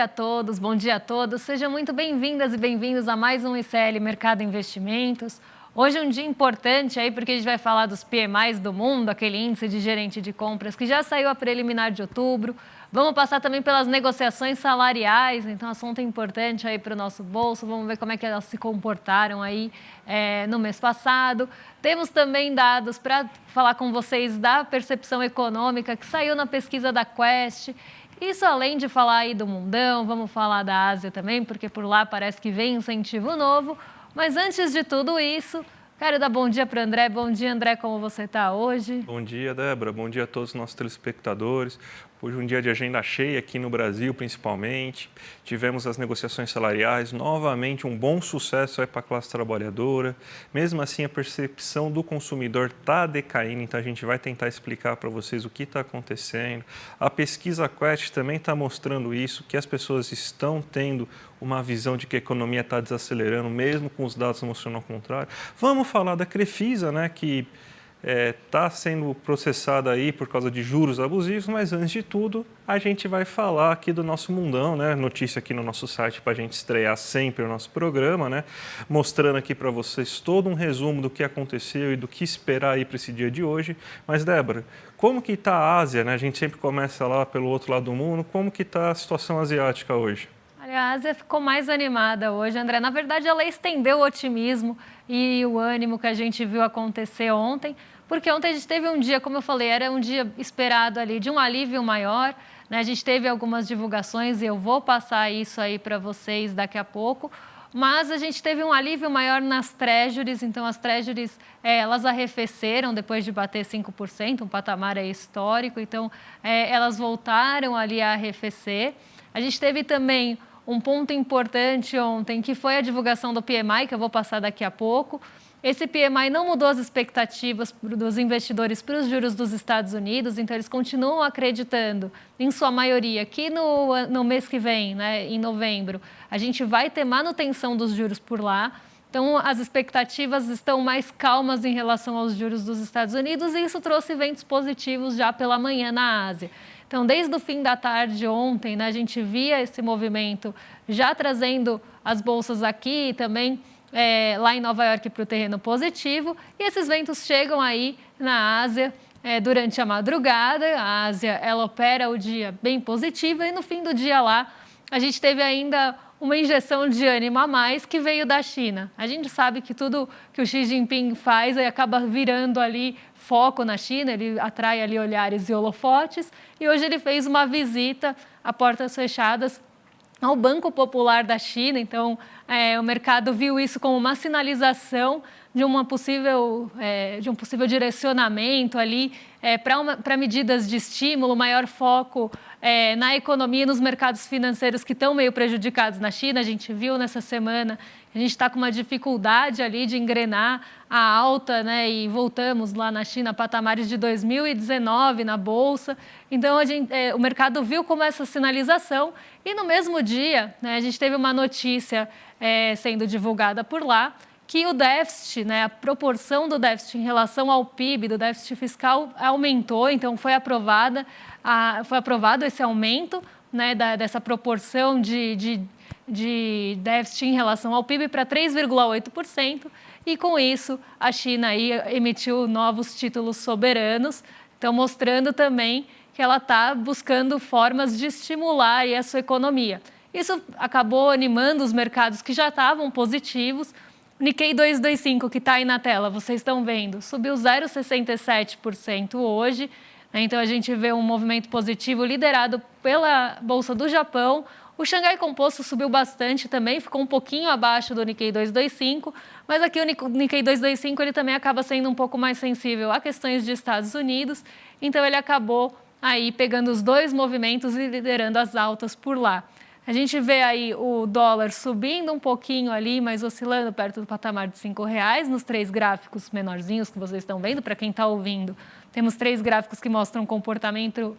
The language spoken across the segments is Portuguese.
dia a todos, bom dia a todos. Sejam muito bem-vindas e bem-vindos a mais um ICL Mercado Investimentos. Hoje é um dia importante aí porque a gente vai falar dos PMIs do mundo, aquele índice de gerente de compras que já saiu a preliminar de outubro. Vamos passar também pelas negociações salariais, então assunto importante aí para o nosso bolso. Vamos ver como é que elas se comportaram aí no mês passado. Temos também dados para falar com vocês da percepção econômica que saiu na pesquisa da Quest. Isso além de falar aí do mundão, vamos falar da Ásia também, porque por lá parece que vem incentivo novo. Mas antes de tudo isso, quero dar bom dia para o André. Bom dia, André, como você está hoje? Bom dia, Débora. Bom dia a todos os nossos telespectadores. Hoje um dia de agenda cheia aqui no Brasil, principalmente. Tivemos as negociações salariais, novamente um bom sucesso aí para a classe trabalhadora. Mesmo assim, a percepção do consumidor está decaindo, então a gente vai tentar explicar para vocês o que está acontecendo. A pesquisa Quest também está mostrando isso, que as pessoas estão tendo uma visão de que a economia está desacelerando, mesmo com os dados mostrando ao contrário. Vamos falar da Crefisa, né, que está sendo processada aí por causa de juros abusivos, mas antes de tudo, a gente vai falar aqui do nosso mundão, né? Notícia aqui no nosso site para a gente estrear sempre o nosso programa, né? Mostrando aqui para vocês todo um resumo do que aconteceu e do que esperar aí para esse dia de hoje. Mas, Débora, como que está a Ásia, né? A gente sempre começa lá pelo outro lado do mundo. Como que está a situação asiática hoje? A Ásia ficou mais animada hoje, André. Na verdade, ela estendeu o otimismo e o ânimo que a gente viu acontecer ontem, porque ontem a gente teve um dia, como eu falei, era um dia esperado ali de um alívio maior, né? A gente teve algumas divulgações e eu vou passar isso aí para vocês daqui a pouco, mas a gente teve um alívio maior nas treasuries, então as treasuries, elas arrefeceram depois de bater 5%, um patamar histórico, então elas voltaram ali a arrefecer. A gente teve também um ponto importante ontem, que foi a divulgação do PMI, que eu vou passar daqui a pouco. Esse PMI não mudou as expectativas dos investidores para os juros dos Estados Unidos, então eles continuam acreditando, em sua maioria, que no mês que vem, né, em novembro, a gente vai ter manutenção dos juros por lá. Então, as expectativas estão mais calmas em relação aos juros dos Estados Unidos e isso trouxe ventos positivos já pela manhã na Ásia. Então, desde o fim da tarde ontem, né, a gente via esse movimento já trazendo as bolsas aqui e também lá em Nova York para o terreno positivo. E esses ventos chegam aí na Ásia durante a madrugada. A Ásia, ela opera o dia bem positivo e no fim do dia lá, a gente teve ainda uma injeção de ânimo a mais que veio da China. A gente sabe que tudo que o Xi Jinping faz acaba virando ali foco na China, ele atrai ali olhares e holofotes, e hoje ele fez uma visita a portas fechadas ao Banco Popular da China, então o mercado viu isso como uma sinalização de um possível direcionamento ali para medidas de estímulo, maior foco na economia e nos mercados financeiros que estão meio prejudicados na China. A gente viu nessa semana, a gente está com uma dificuldade ali de engrenar a alta, né? E voltamos lá na China a patamares de 2019 na Bolsa. Então, o mercado viu como essa sinalização e no mesmo dia, né, a gente teve uma notícia sendo divulgada por lá, que o déficit, né, a proporção do déficit em relação ao PIB, do déficit fiscal, aumentou, então foi aprovado esse aumento, né, dessa proporção de déficit em relação ao PIB para 3,8%, e com isso a China aí emitiu novos títulos soberanos, então mostrando também que ela está buscando formas de estimular aí a sua economia. Isso acabou animando os mercados que já estavam positivos. O Nikkei 225, que está aí na tela, vocês estão vendo, subiu 0,67% hoje. Então, a gente vê um movimento positivo liderado pela Bolsa do Japão. O Xangai Composto subiu bastante também, ficou um pouquinho abaixo do Nikkei 225, mas aqui o Nikkei 225 ele também acaba sendo um pouco mais sensível a questões de Estados Unidos, então ele acabou aí pegando os dois movimentos e liderando as altas por lá. A gente vê aí o dólar subindo um pouquinho ali, mas oscilando perto do patamar de R$5 nos 3 gráficos menorzinhos que vocês estão vendo. Para quem está ouvindo, temos 3 gráficos que mostram comportamento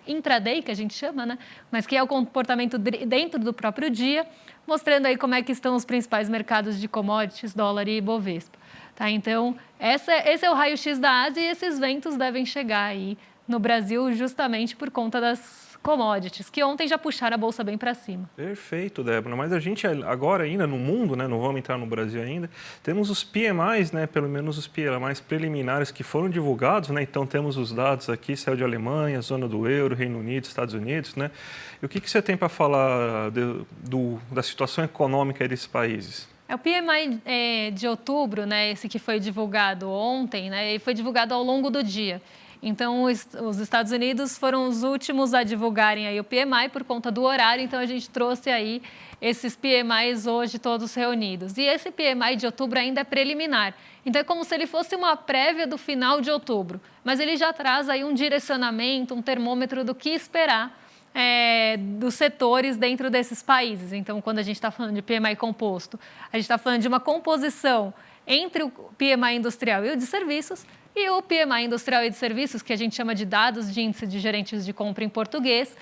intraday, que a gente chama, né? Mas que é o comportamento dentro do próprio dia, mostrando aí como é que estão os principais mercados de commodities, dólar e Ibovespa. Tá? Então, esse é o raio-x da Ásia e esses ventos devem chegar aí no Brasil justamente por conta das commodities, que ontem já puxaram a bolsa bem para cima. Perfeito, Débora. Mas a gente agora ainda no mundo, né, não vamos entrar no Brasil ainda, temos os PMIs, né, pelo menos os PMIs preliminares que foram divulgados, né, então temos os dados aqui, saiu de Alemanha, zona do euro, Reino Unido, Estados Unidos, né. E o que você tem para falar da situação econômica desses países? O PMI de outubro, né, esse que foi divulgado ontem, né, e foi divulgado ao longo do dia. Então, os Estados Unidos foram os últimos a divulgarem aí o PMI por conta do horário, então a gente trouxe aí esses PMIs hoje todos reunidos. E esse PMI de outubro ainda é preliminar, então é como se ele fosse uma prévia do final de outubro, mas ele já traz aí um direcionamento, um termômetro do que esperar dos setores dentro desses países. Então, quando a gente está falando de PMI composto, a gente está falando de uma composição entre o PMI industrial e o de serviços, e o PMI industrial e de serviços, que a gente chama de dados de índice de gerentes de compra em português,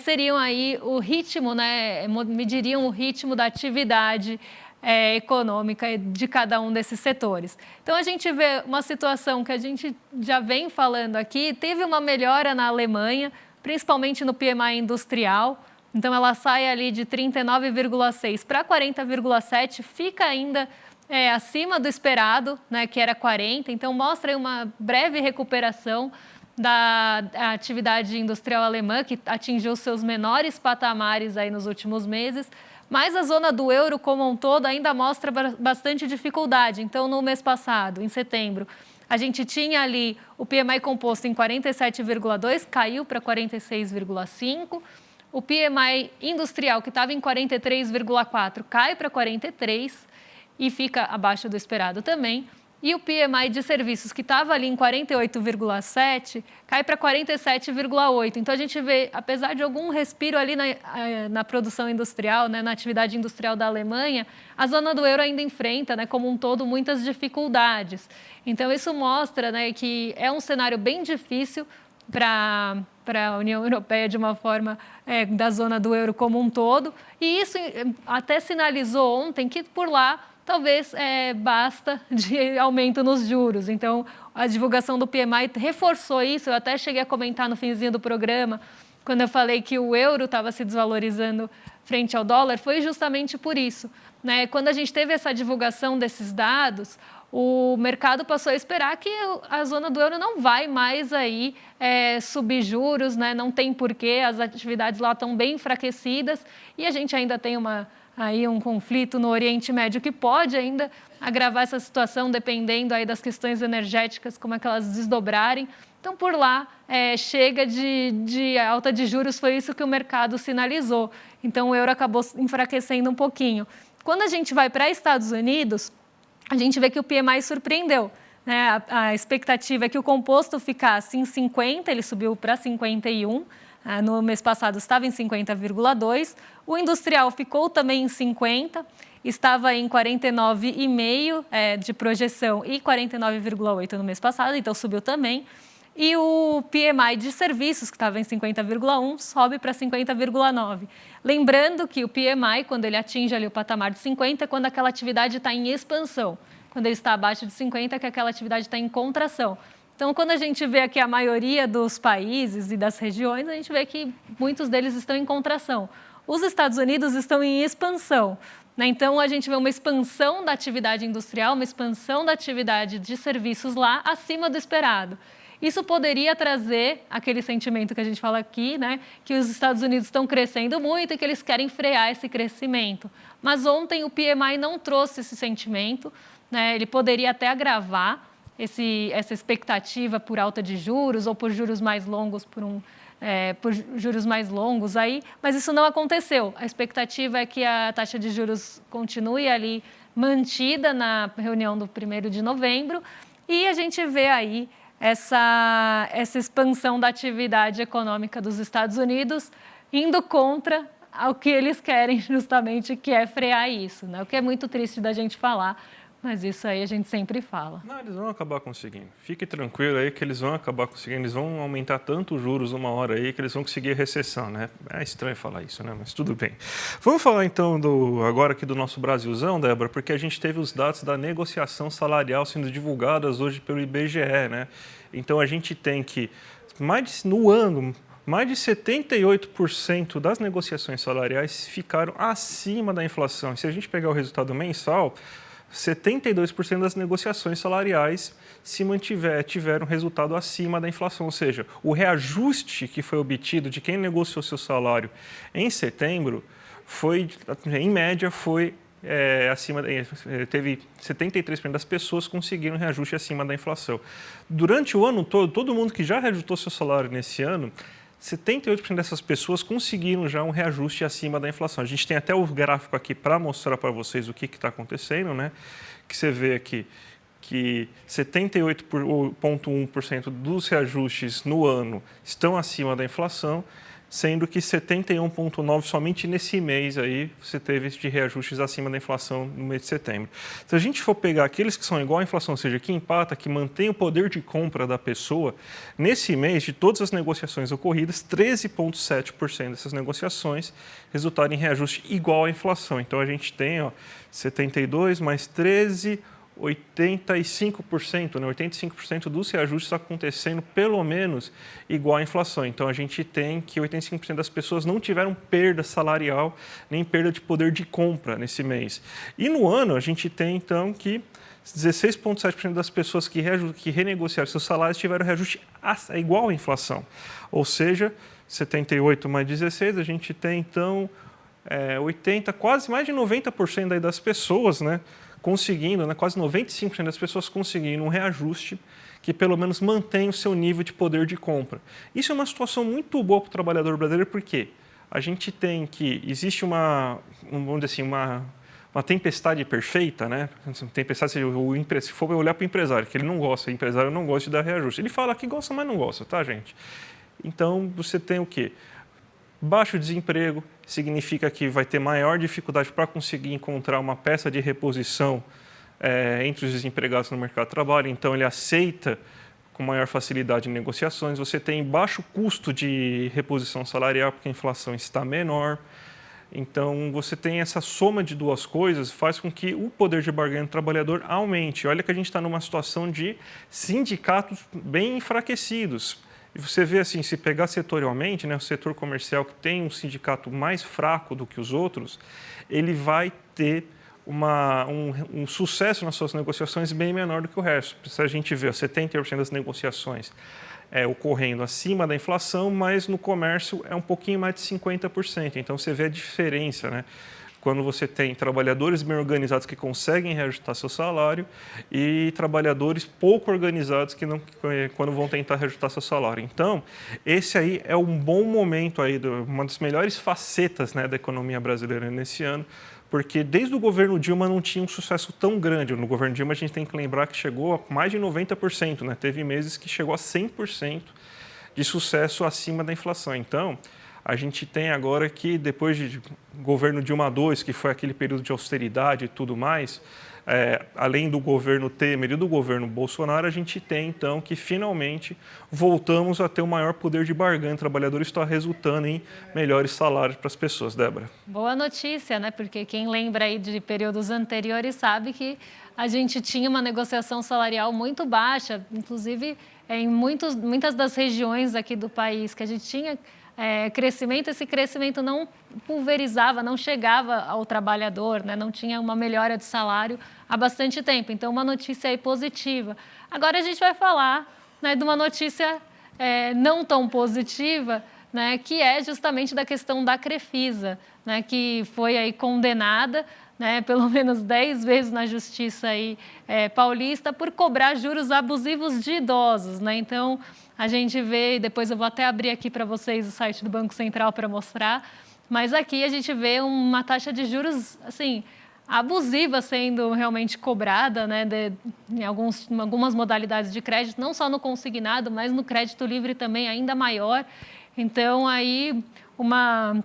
seriam aí o ritmo, né, mediriam o ritmo da atividade econômica de cada um desses setores. Então, a gente vê uma situação que a gente já vem falando aqui, teve uma melhora na Alemanha, principalmente no PMI industrial, então ela sai ali de 39,6 para 40,7, fica ainda acima do esperado, né, que era 40, então mostra aí uma breve recuperação da atividade industrial alemã, que atingiu seus menores patamares aí nos últimos meses, mas a zona do euro como um todo ainda mostra bastante dificuldade. Então, no mês passado, em setembro, a gente tinha ali o PMI composto em 47,2, caiu para 46,5. O PMI industrial, que estava em 43,4, cai para 43 e fica abaixo do esperado também. E o PMI de serviços, que estava ali em 48,7, cai para 47,8. Então, a gente vê, apesar de algum respiro ali na produção industrial, né, na atividade industrial da Alemanha, a zona do euro ainda enfrenta, né, como um todo, muitas dificuldades. Então, isso mostra, né, que é um cenário bem difícil para a União Europeia de uma forma da zona do euro como um todo. E isso até sinalizou ontem que por lá talvez basta de aumento nos juros. Então, a divulgação do PMI reforçou isso. Eu até cheguei a comentar no finzinho do programa, quando eu falei que o euro estava se desvalorizando frente ao dólar, foi justamente por isso, né? Quando a gente teve essa divulgação desses dados, o mercado passou a esperar que a zona do euro não vai mais aí subir juros, né? Não tem porquê, as atividades lá estão bem enfraquecidas e a gente ainda tem um conflito no Oriente Médio que pode ainda agravar essa situação, dependendo aí das questões energéticas, como é que elas desdobrarem. Então, por lá, chega de alta de juros, foi isso que o mercado sinalizou. Então, o euro acabou enfraquecendo um pouquinho. Quando a gente vai para Estados Unidos, a gente vê que o PMI surpreendeu, né? A expectativa é que o composto ficasse em 50, ele subiu para 51, no mês passado estava em 50,2, o industrial ficou também em 50, estava em 49,5 de projeção e 49,8 no mês passado, então subiu também. E o PMI de serviços, que estava em 50,1, sobe para 50,9. Lembrando que o PMI, quando ele atinge ali o patamar de 50, é quando aquela atividade está em expansão. Quando ele está abaixo de 50, é que aquela atividade está em contração. Então, quando a gente vê aqui a maioria dos países e das regiões, a gente vê que muitos deles estão em contração. Os Estados Unidos estão em expansão, né? Então, a gente vê uma expansão da atividade industrial, uma expansão da atividade de serviços lá acima do esperado. Isso poderia trazer aquele sentimento que a gente fala aqui, né, que os Estados Unidos estão crescendo muito e que eles querem frear esse crescimento. Mas ontem o PMI não trouxe esse sentimento, né, ele poderia até agravar essa expectativa por alta de juros ou por juros mais longos, por juros mais longos aí, mas isso não aconteceu. A expectativa é que a taxa de juros continue ali mantida na reunião do 1º de novembro e a gente vê aí essa expansão da atividade econômica dos Estados Unidos indo contra o que eles querem justamente, que é frear isso, né? O que é muito triste da gente falar, mas isso aí a gente sempre fala. Não, eles vão acabar conseguindo. Fique tranquilo aí que eles vão acabar conseguindo. Eles vão aumentar tanto os juros uma hora aí que eles vão conseguir recessão, né? É estranho falar isso, né? Mas tudo bem. Vamos falar então agora aqui do nosso Brasilzão, Débora, porque a gente teve os dados da negociação salarial sendo divulgadas hoje pelo IBGE, né? Então a gente tem que, mais no ano, mais de 78% das negociações salariais ficaram acima da inflação. Se a gente pegar o resultado mensal, 72% das negociações salariais tiveram resultado acima da inflação, ou seja, o reajuste que foi obtido de quem negociou seu salário em setembro em média, teve 73% das pessoas conseguiram reajuste acima da inflação. Durante o ano todo mundo que já reajustou seu salário nesse ano, 78% dessas pessoas conseguiram já um reajuste acima da inflação. A gente tem até o gráfico aqui para mostrar para vocês o que está acontecendo, né? Que você vê aqui que 78,1% dos reajustes no ano estão acima da inflação, sendo que 71,9% somente nesse mês aí você teve de reajustes acima da inflação no mês de setembro. Se a gente for pegar aqueles que são igual à inflação, ou seja, que empata, que mantém o poder de compra da pessoa, nesse mês, de todas as negociações ocorridas, 13,7% dessas negociações resultaram em reajuste igual à inflação. Então a gente tem 72 mais 13, 85%, né? 85% dos reajustes acontecendo pelo menos igual à inflação. Então, a gente tem que 85% das pessoas não tiveram perda salarial nem perda de poder de compra nesse mês. E no ano, a gente tem, então, que 16,7% das pessoas que renegociaram seus salários tiveram reajuste igual à inflação. Ou seja, 78 mais 16, a gente tem, então, 80, quase mais de 90% aí das pessoas, né? Conseguindo, né, quase 95% das pessoas conseguindo um reajuste que pelo menos mantém o seu nível de poder de compra. Isso é uma situação muito boa para o trabalhador brasileiro, porque a gente tem que existe vamos dizer assim, uma tempestade perfeita, né? Tempestade, se for olhar para o empresário, que ele não gosta, o empresário não gosta de dar reajuste. Ele fala que gosta, mas não gosta, tá, gente? Então, você tem o quê? Baixo desemprego significa que vai ter maior dificuldade para conseguir encontrar uma peça de reposição entre os desempregados no mercado de trabalho, então ele aceita com maior facilidade negociações. Você tem baixo custo de reposição salarial, porque a inflação está menor. Então, você tem essa soma de duas coisas, faz com que o poder de barganha do trabalhador aumente. Olha que a gente está numa situação de sindicatos bem enfraquecidos. E você vê assim, se pegar setorialmente, né, o setor comercial que tem um sindicato mais fraco do que os outros, ele vai ter um sucesso nas suas negociações bem menor do que o resto. Se a gente vê 70% das negociações ocorrendo acima da inflação, mas no comércio é um pouquinho mais de 50%. Então você vê a diferença, né? Quando você tem trabalhadores bem organizados que conseguem reajustar seu salário e trabalhadores pouco organizados que não, quando vão tentar reajustar seu salário. Então, esse aí é um bom momento aí, uma das melhores facetas, né, da economia brasileira nesse ano, porque desde o governo Dilma não tinha um sucesso tão grande. No governo Dilma a gente tem que lembrar que chegou a mais de 90%, né? Teve meses que chegou a 100% de sucesso acima da inflação. Então, a gente tem agora que, depois de governo Dilma II, que foi aquele período de austeridade e tudo mais, além do governo Temer e do governo Bolsonaro, a gente tem, então, que finalmente voltamos a ter o maior poder de barganha. O trabalhador está resultando em melhores salários para as pessoas. Débora. Boa notícia, né? Porque quem lembra aí de períodos anteriores sabe que a gente tinha uma negociação salarial muito baixa, inclusive em muitas das regiões aqui do país que a gente tinha crescimento, esse crescimento não pulverizava, não chegava ao trabalhador, né? Não tinha uma melhora de salário há bastante tempo. Então, uma notícia aí positiva. Agora a gente vai falar, né, de uma notícia não tão positiva, né, que é justamente da questão da Crefisa, né, que foi aí condenada, né, pelo menos 10 vezes na justiça aí, paulista por cobrar juros abusivos de idosos, né? Então, a gente vê, e depois eu vou até abrir aqui para vocês o site do Banco Central para mostrar, mas aqui a gente vê uma taxa de juros, assim, abusiva sendo realmente cobrada, né, em algumas modalidades de crédito, não só no consignado, mas no crédito livre também ainda maior. Então, aí, uma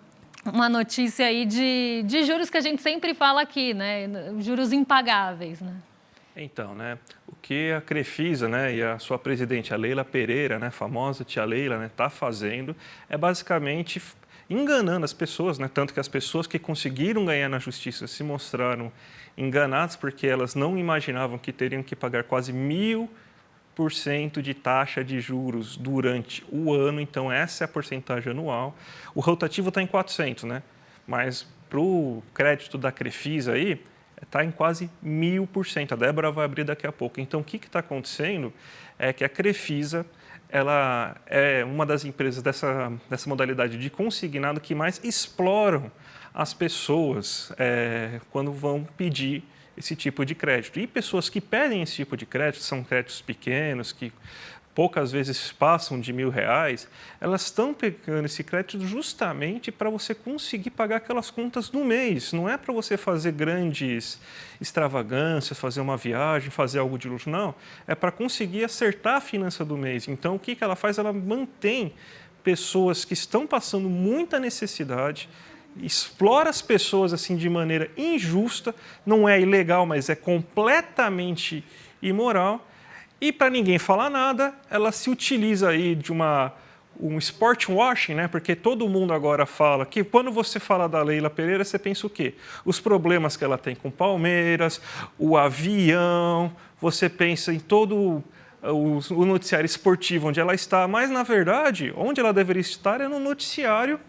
notícia aí de juros que a gente sempre fala aqui, né, juros impagáveis, né? Então, né, o que a Crefisa, né, e a sua presidente, a Leila Pereira, né, famosa tia Leila, né, está fazendo é basicamente enganando as pessoas, né, tanto que as pessoas que conseguiram ganhar na justiça se mostraram enganadas porque elas não imaginavam que teriam que pagar quase R$ de taxa de juros durante o ano, então essa é a porcentagem anual. O rotativo está em 400, né? Mas para o crédito da Crefisa aí, está em quase 1000%. A Débora vai abrir daqui a pouco. Então, o que está acontecendo é que a Crefisa ela é uma das empresas dessa modalidade de consignado que mais exploram as pessoas quando vão pedir esse tipo de crédito. E pessoas que pedem esse tipo de crédito, são créditos pequenos, que poucas vezes passam de R$ 1.000, elas estão pegando esse crédito justamente para você conseguir pagar aquelas contas no mês. Não é para você fazer grandes extravagâncias, fazer uma viagem, fazer algo de luxo, não. É para conseguir acertar a finança do mês. Então, o que ela faz? Ela mantém pessoas que estão passando muita necessidade, explora as pessoas assim de maneira injusta, não é ilegal, mas é completamente imoral. E para ninguém falar nada, ela se utiliza aí de um sport washing, né? Porque todo mundo agora fala que quando você fala da Leila Pereira, você pensa o quê? Os problemas que ela tem com Palmeiras, o avião, você pensa em todo o noticiário esportivo onde ela está, mas na verdade, onde ela deveria estar é no noticiário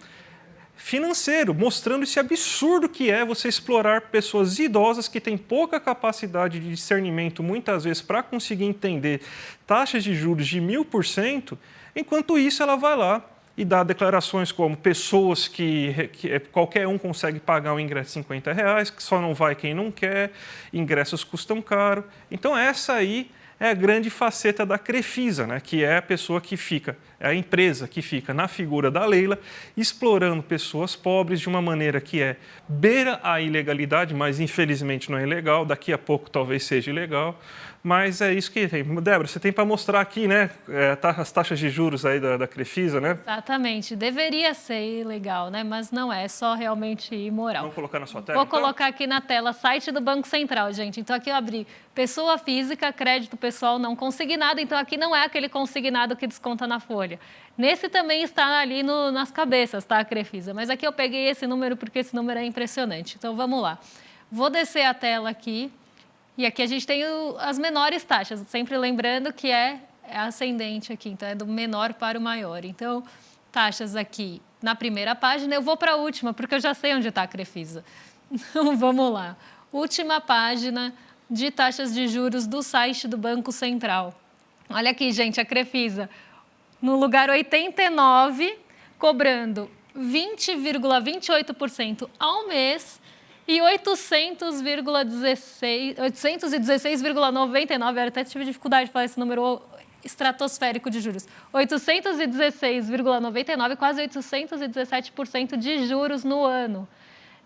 financeiro, mostrando esse absurdo que é você explorar pessoas idosas que têm pouca capacidade de discernimento, muitas vezes, para conseguir entender taxas de juros de 1000%, enquanto isso ela vai lá e dá declarações como pessoas que qualquer um consegue pagar um ingresso de R$ 50, que só não vai quem não quer, ingressos custam caro. Então essa aí é a grande faceta da Crefisa, né? Que é a pessoa que fica, é a empresa que fica na figura da Leila, explorando pessoas pobres de uma maneira que beira a ilegalidade, mas infelizmente não é ilegal, daqui a pouco talvez seja ilegal, mas é isso que tem. Débora, você tem para mostrar aqui, né, as taxas de juros aí da Crefisa, né? Exatamente, deveria ser ilegal, né? Mas não é, só realmente imoral. Vamos colocar na sua tela? Vou colocar aqui na tela, site do Banco Central, gente. Então aqui eu abri pessoa física, crédito pessoal não consignado, então aqui não é aquele consignado que desconta na folha. Nesse também está ali nas cabeças, tá, a Crefisa? Mas aqui eu peguei esse número porque esse número é impressionante. Então vamos lá. Vou descer a tela aqui. E aqui a gente tem as menores taxas, sempre lembrando que é ascendente aqui, então é do menor para o maior. Então, taxas aqui na primeira página, eu vou para a última, porque eu já sei onde está a Crefisa. Então, vamos lá. Última página de taxas de juros do site do Banco Central. Olha aqui, gente, a Crefisa, no lugar 89, cobrando 20,28% ao mês, e 816,99, eu até tive dificuldade de falar esse número estratosférico de juros, 816,99, quase 817% de juros no ano.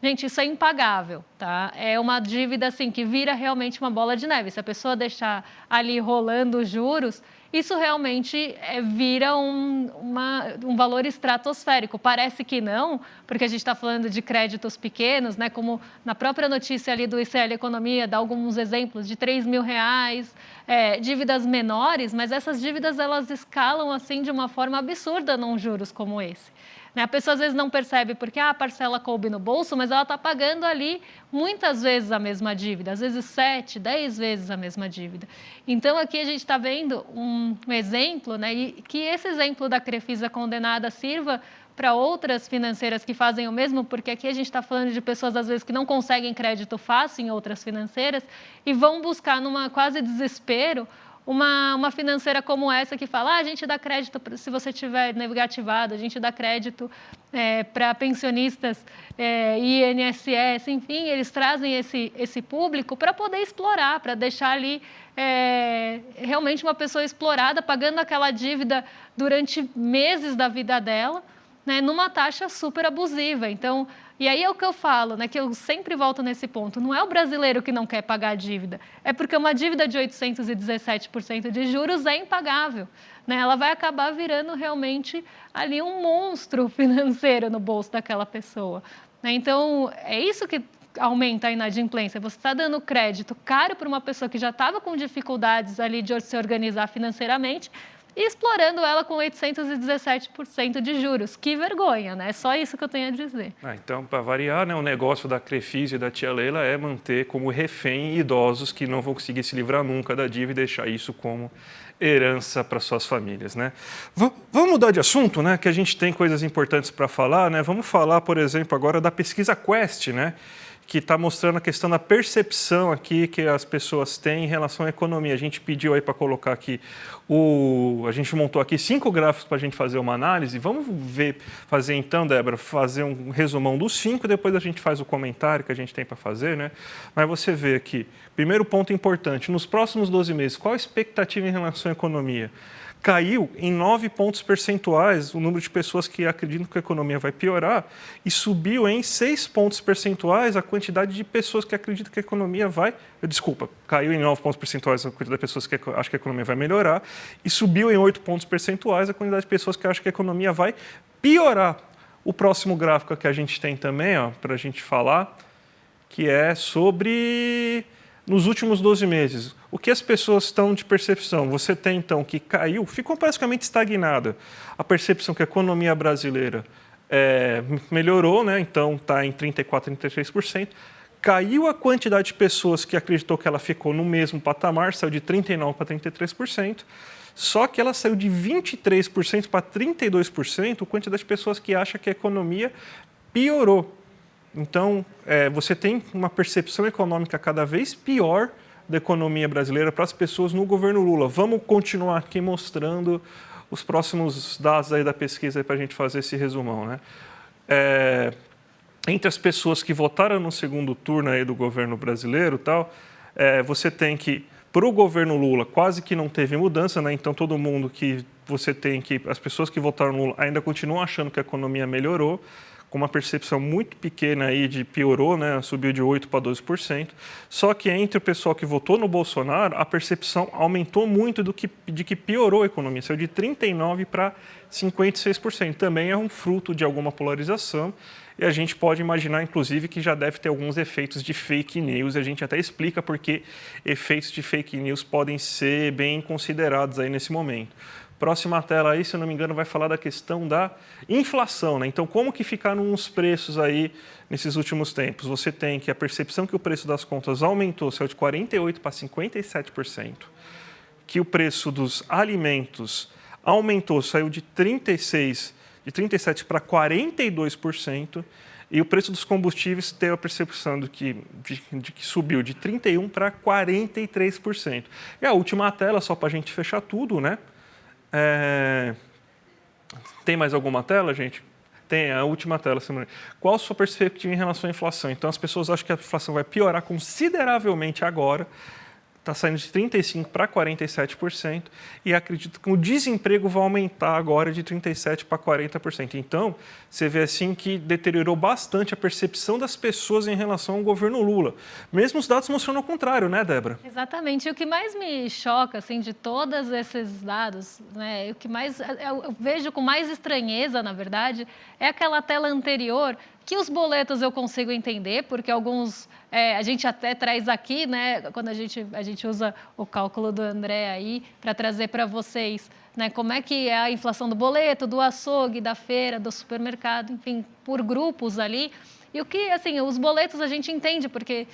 Gente, isso é impagável, tá? É uma dívida assim que vira realmente uma bola de neve. Se a pessoa deixar ali rolando os juros, isso realmente vira um valor estratosférico. Parece que não, porque a gente está falando de créditos pequenos, né? Como na própria notícia ali do ICL Economia, dá alguns exemplos de R$ 3.000, dívidas menores, mas essas dívidas elas escalam assim de uma forma absurda num juros como esse. A pessoa às vezes não percebe porque a parcela coube no bolso, mas ela está pagando ali muitas vezes a mesma dívida, às vezes 7, 10 vezes a mesma dívida. Então aqui a gente está vendo um exemplo, né, e que esse exemplo da Crefisa condenada sirva para outras financeiras que fazem o mesmo, porque aqui a gente está falando de pessoas às vezes que não conseguem crédito fácil em outras financeiras e vão buscar numa quase desespero uma financeira como essa que fala, a gente dá crédito se você tiver negativado, a gente dá crédito para pensionistas, INSS, enfim, eles trazem esse público para poder explorar, para deixar ali realmente uma pessoa explorada, pagando aquela dívida durante meses da vida dela, né, numa taxa super abusiva. Então, e aí é o que eu falo, né, que eu sempre volto nesse ponto, não é o brasileiro que não quer pagar a dívida, é porque uma dívida de 817% de juros é impagável, né, ela vai acabar virando realmente ali um monstro financeiro no bolso daquela pessoa, né? Então, é isso que aumenta a inadimplência, você está dando crédito caro para uma pessoa que já estava com dificuldades ali de se organizar financeiramente e explorando ela com 817% de juros. Que vergonha, né? É só isso que eu tenho a dizer. Então, para variar, né, o negócio da Crefisa e da tia Leila é manter como refém idosos que não vão conseguir se livrar nunca da dívida e deixar isso como herança para suas famílias, né? Vamos mudar de assunto, né? Que a gente tem coisas importantes para falar, né? Vamos falar, por exemplo, agora da pesquisa Quest, né? Que está mostrando a questão da percepção aqui que as pessoas têm em relação à economia. A gente pediu aí para colocar aqui, a gente montou aqui 5 gráficos para a gente fazer uma análise. Vamos fazer então, Débora, fazer um resumão dos 5, depois a gente faz o comentário que a gente tem para fazer, né? Mas você vê aqui, primeiro ponto importante, nos próximos 12 meses, qual a expectativa em relação à economia? Caiu em 9 pontos percentuais o número de pessoas que acreditam que a economia vai piorar e subiu em 6 pontos percentuais a quantidade de pessoas que acreditam que a economia vai... Desculpa, caiu em 9 pontos percentuais a quantidade de pessoas que acham que a economia vai melhorar e subiu em 8 pontos percentuais a quantidade de pessoas que acham que a economia vai piorar. O próximo gráfico que a gente tem também, para a gente falar, que é sobre... Nos últimos 12 meses, o que as pessoas estão de percepção? Você tem, então, que caiu, ficou praticamente estagnada. A percepção que a economia brasileira melhorou, né? Então está em 34%, 33%. Caiu a quantidade de pessoas que acreditou que ela ficou no mesmo patamar, saiu de 39% para 33%. Só que ela saiu de 23% para 32%, a quantidade de pessoas que acha que a economia piorou. Então, você tem uma percepção econômica cada vez pior da economia brasileira para as pessoas no governo Lula. Vamos continuar aqui mostrando os próximos dados aí da pesquisa para a gente fazer esse resumão, né? Entre as pessoas que votaram no segundo turno aí do governo brasileiro, você tem que, para o governo Lula, quase que não teve mudança, né? Então, todo mundo que você tem que, as pessoas que votaram no Lula ainda continuam achando que a economia melhorou, com uma percepção muito pequena aí de piorou, né? Subiu de 8% para 12%. Só que entre o pessoal que votou no Bolsonaro, a percepção aumentou muito de que piorou a economia, saiu de 39% para 56%. Também é um fruto de alguma polarização e a gente pode imaginar, inclusive, que já deve ter alguns efeitos de fake news. A gente até explica porque efeitos de fake news podem ser bem considerados aí nesse momento. Próxima tela aí, se eu não me engano, vai falar da questão da inflação, né? Então, como que ficaram os preços aí nesses últimos tempos? Você tem que a percepção que o preço das contas aumentou, saiu de 48% para 57%, que o preço dos alimentos aumentou, saiu de 37% para 42%, e o preço dos combustíveis tem a percepção de que subiu de 31% para 43%. E a última tela, só para a gente fechar tudo, né? Tem mais alguma tela, gente? Tem, a última tela. Qual a sua perspectiva em relação à inflação? Então, as pessoas acham que a inflação vai piorar consideravelmente agora, está saindo de 35% para 47%, e acredito que o desemprego vai aumentar agora de 37% para 40%. Então, você vê assim que deteriorou bastante a percepção das pessoas em relação ao governo Lula. Mesmo os dados mostrando o contrário, né, Débora? Exatamente. E o que mais me choca, assim, de todos esses dados, né, o que mais eu vejo com mais estranheza, na verdade, é aquela tela anterior, que os boletos eu consigo entender, porque alguns a gente até traz aqui, né, quando a gente usa o cálculo do André aí para trazer para vocês, né, como é que é a inflação do boleto, do açougue, da feira, do supermercado, enfim, por grupos ali. E o que, assim, os boletos a gente entende, porque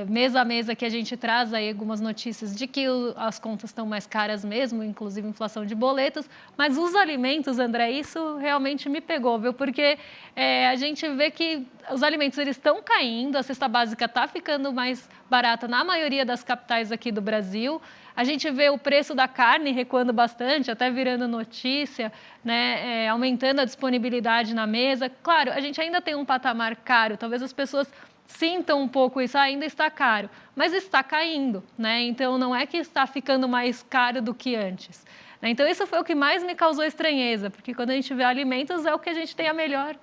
mês a mês aqui a gente traz aí algumas notícias de que as contas estão mais caras mesmo, inclusive inflação de boletos, mas os alimentos, André, isso realmente me pegou, viu? Porque a gente vê que os alimentos eles estão caindo, a cesta básica está ficando mais barata na maioria das capitais aqui do Brasil. A gente vê o preço da carne recuando bastante, até virando notícia, né? Aumentando a disponibilidade na mesa. Claro, a gente ainda tem um patamar caro, talvez as pessoas sintam um pouco isso, ainda está caro, mas está caindo, né? Então, não é que está ficando mais caro do que antes. Então, isso foi o que mais me causou estranheza, porque quando a gente vê alimentos, é o que a gente tem a melhor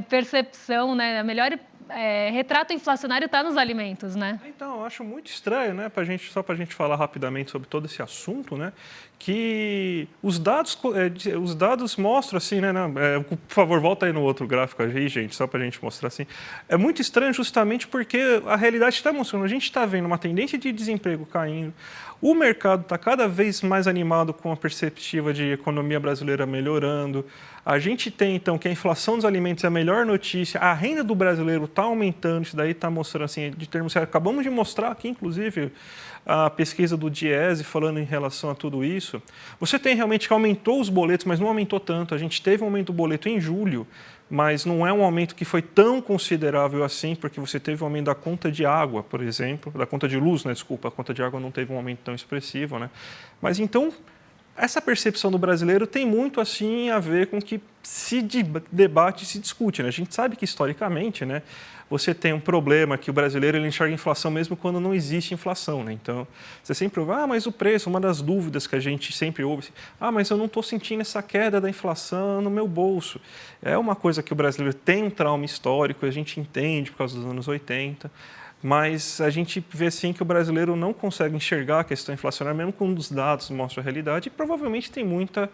percepção, né? A melhor retrato inflacionário está nos alimentos, né? Então, eu acho muito estranho, né, só para a gente falar rapidamente sobre todo esse assunto, né, que os dados mostram assim, né, por favor, volta aí no outro gráfico aí, gente, só para a gente mostrar assim. É muito estranho justamente porque a realidade está mostrando, a gente está vendo uma tendência de desemprego caindo, o mercado está cada vez mais animado com a perspectiva de economia brasileira melhorando. A gente tem, então, que a inflação dos alimentos é a melhor notícia, a renda do brasileiro está aumentando, isso daí está mostrando, assim, de termos... Acabamos de mostrar aqui, inclusive, a pesquisa do Diese falando em relação a tudo isso. Você tem realmente que aumentou os boletos, mas não aumentou tanto. A gente teve um aumento do boleto em julho, mas não é um aumento que foi tão considerável assim, porque você teve um aumento da conta de água, por exemplo, da conta de luz, né? Desculpa, a conta de água não teve um aumento tão expressivo, né? Mas então, essa percepção do brasileiro tem muito assim a ver com o que se debate e se discute, né? A gente sabe que historicamente, né, você tem um problema que o brasileiro ele enxerga inflação mesmo quando não existe inflação, né? Então, você sempre ouve, mas o preço, uma das dúvidas que a gente sempre ouve, mas eu não estou sentindo essa queda da inflação no meu bolso. É uma coisa que o brasileiro tem um trauma histórico, a gente entende por causa dos anos 80, mas a gente vê sim que o brasileiro não consegue enxergar a questão inflacionária, mesmo quando os dados mostram a realidade, e provavelmente tem muita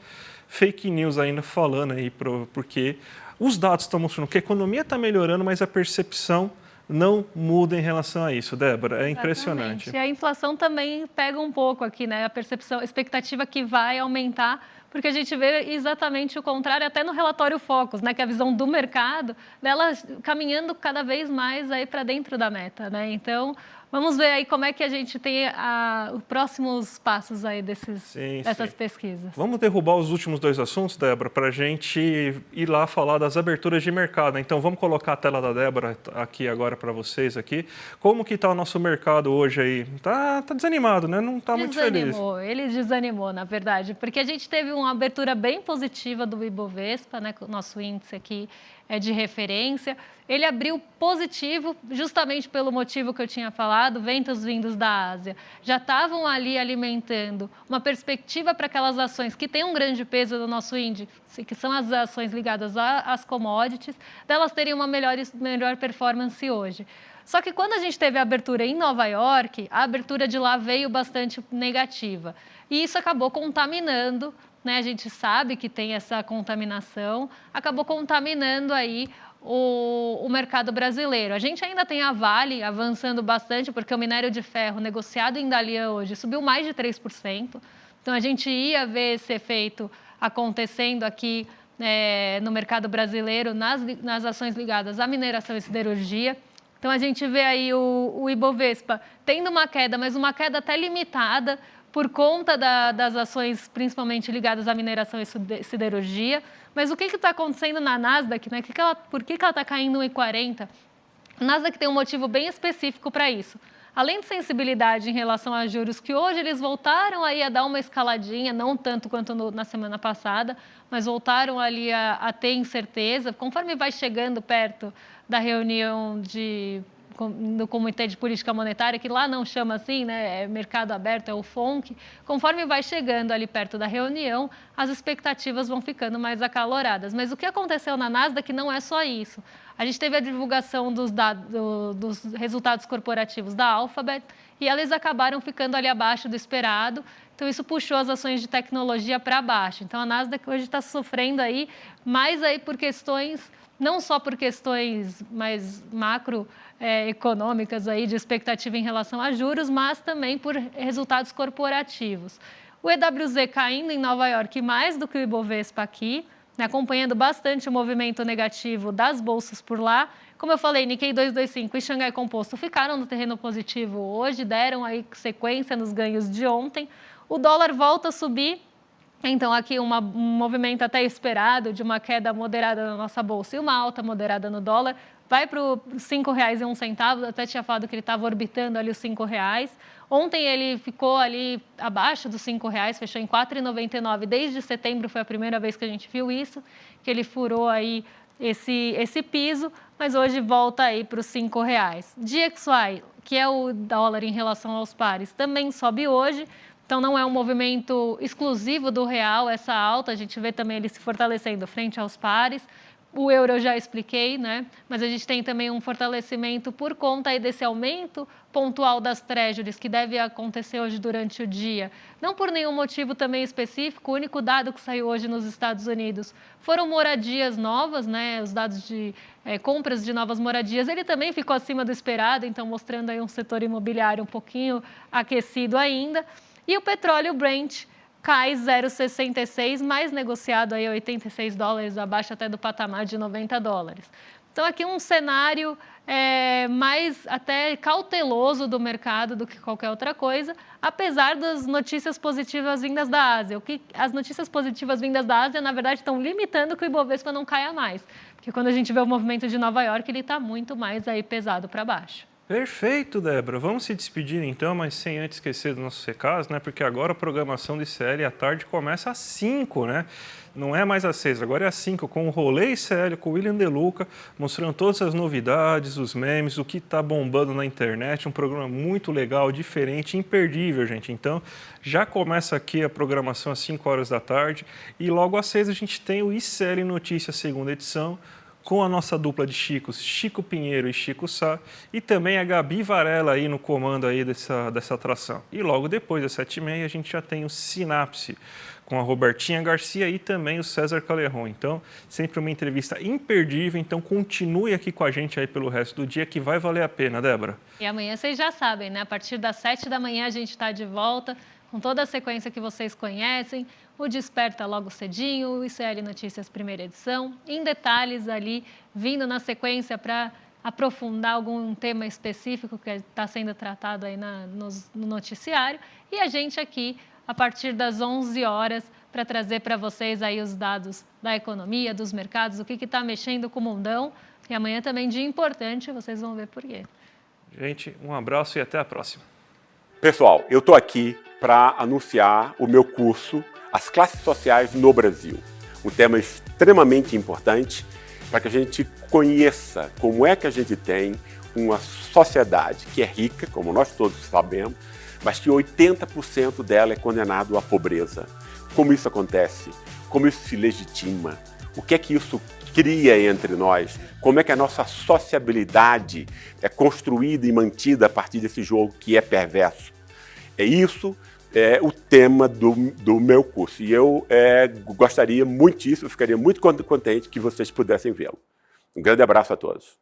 fake news ainda falando aí, porque os dados estão mostrando que a economia está melhorando, mas a percepção não muda em relação a isso, Débora. É impressionante. E a inflação também pega um pouco aqui, né? A percepção, a expectativa que vai aumentar, porque a gente vê exatamente o contrário, até no relatório Focus, né? Que é a visão do mercado, dela caminhando cada vez mais aí para dentro da meta, né? Então, vamos ver aí como é que a gente tem os próximos passos aí dessas pesquisas. Vamos derrubar os últimos dois assuntos, Débora, para a gente ir lá falar das aberturas de mercado. Então, vamos colocar a tela da Débora aqui agora para vocês aqui. Como que está o nosso mercado hoje aí? Tá desanimado, né? Não está muito feliz. Ele desanimou, na verdade, porque a gente teve uma abertura bem positiva do Ibovespa, né? O nosso índice aqui é de referência. Ele abriu positivo justamente pelo motivo que eu tinha falado, ventos vindos da Ásia. Já estavam ali alimentando uma perspectiva para aquelas ações que têm um grande peso no nosso índice, que são as ações ligadas às commodities, delas terem uma melhor performance hoje. Só que quando a gente teve a abertura em Nova York, a abertura de lá veio bastante negativa. E isso acabou contaminando, né? A gente sabe que tem essa contaminação, acabou contaminando aí o mercado brasileiro. A gente ainda tem a Vale avançando bastante, porque o minério de ferro negociado em Dalian hoje subiu mais de 3%. Então, a gente ia ver esse efeito acontecendo aqui no mercado brasileiro, nas ações ligadas à mineração e siderurgia. Então, a gente vê aí o Ibovespa tendo uma queda, mas uma queda até limitada, por conta das ações principalmente ligadas à mineração e siderurgia. Mas o que está acontecendo na Nasdaq? Né? Por que ela está caindo 1,40? A Nasdaq tem um motivo bem específico para isso. Além de sensibilidade em relação a juros, que hoje eles voltaram aí a dar uma escaladinha, não tanto quanto na semana passada, mas voltaram ali a ter incerteza, conforme vai chegando perto da reunião do Comitê de Política Monetária, que lá não chama assim, né? É mercado aberto, é o FONC. Conforme vai chegando ali perto da reunião, as expectativas vão ficando mais acaloradas. Mas o que aconteceu na Nasdaq não é só isso. A gente teve a divulgação dos resultados corporativos da Alphabet e eles acabaram ficando ali abaixo do esperado. Então, isso puxou as ações de tecnologia para baixo. Então, a Nasdaq hoje está sofrendo aí, mais aí por questões, não só por questões mais macroeconômicas aí de expectativa em relação a juros, mas também por resultados corporativos. O EWZ caindo em Nova York mais do que o Ibovespa aqui, né, acompanhando bastante o movimento negativo das bolsas por lá. Como eu falei, Nikkei 225 e Xangai Composto ficaram no terreno positivo hoje, deram aí sequência nos ganhos de ontem. O dólar volta a subir. Então, aqui um movimento até esperado de uma queda moderada na nossa bolsa e uma alta moderada no dólar. Vai para os R$ 5,01, até tinha falado que ele estava orbitando ali os R$ 5. Ontem ele ficou ali abaixo dos R$ 5, fechou em R$ 4,99. Desde setembro foi a primeira vez que a gente viu isso, que ele furou aí esse piso, mas hoje volta aí para os R$ 5. DXY, que é o dólar em relação aos pares, também sobe hoje. Então, não é um movimento exclusivo do real, essa alta. A gente vê também ele se fortalecendo frente aos pares. O euro eu já expliquei, né? Mas a gente tem também um fortalecimento por conta aí desse aumento pontual das treasuries, que deve acontecer hoje durante o dia. Não por nenhum motivo também específico, o único dado que saiu hoje nos Estados Unidos foram moradias novas, né? Os dados de compras de novas moradias, ele também ficou acima do esperado, então mostrando aí um setor imobiliário um pouquinho aquecido ainda. E o petróleo Brent cai 0,66, mais negociado aí $86, abaixo até do patamar de $90. Então, aqui um cenário mais até cauteloso do mercado do que qualquer outra coisa, apesar das notícias positivas vindas da Ásia. As notícias positivas vindas da Ásia, na verdade, estão limitando que o Ibovespa não caia mais. Porque quando a gente vê o movimento de Nova York, ele está muito mais aí pesado para baixo. Perfeito, Débora. Vamos se despedir então, mas sem antes esquecer dos nossos recados, né? Porque agora a programação de ICL à tarde começa às 5, né? Não é mais às 6, agora é às 5, com o Rolê ICL, com o William De Luca, mostrando todas as novidades, os memes, o que está bombando na internet. Um programa muito legal, diferente, imperdível, gente. Então, já começa aqui a programação às 5 horas da tarde e logo às 6 a gente tem o ICL Notícias, segunda edição, com a nossa dupla de Chicos, Chico Pinheiro e Chico Sá, e também a Gabi Varela aí no comando aí dessa atração. E logo depois, às 7h30, a gente já tem o Sinapse, com a Robertinha Garcia e também o César Calerron. Então, sempre uma entrevista imperdível, então continue aqui com a gente aí pelo resto do dia, que vai valer a pena, Débora. E amanhã vocês já sabem, né? A partir das 7 da manhã a gente está de volta, com toda a sequência que vocês conhecem, o Desperta logo cedinho, o ICL Notícias primeira edição, em detalhes ali, vindo na sequência para aprofundar algum tema específico que está sendo tratado aí no noticiário, e a gente aqui, a partir das 11 horas, para trazer para vocês aí os dados da economia, dos mercados, o que está mexendo com o mundão, e amanhã também dia importante, vocês vão ver por quê. Gente, um abraço e até a próxima. Pessoal, eu estou aqui para anunciar o meu curso As Classes Sociais no Brasil. Um tema extremamente importante para que a gente conheça como é que a gente tem uma sociedade que é rica, como nós todos sabemos, mas que 80% dela é condenado à pobreza. Como isso acontece? Como isso se legitima? O que é que isso cria entre nós? Como é que a nossa sociabilidade é construída e mantida a partir desse jogo que é perverso? Isso é o tema do meu curso. E eu gostaria muitíssimo, ficaria muito contente que vocês pudessem vê-lo. Um grande abraço a todos.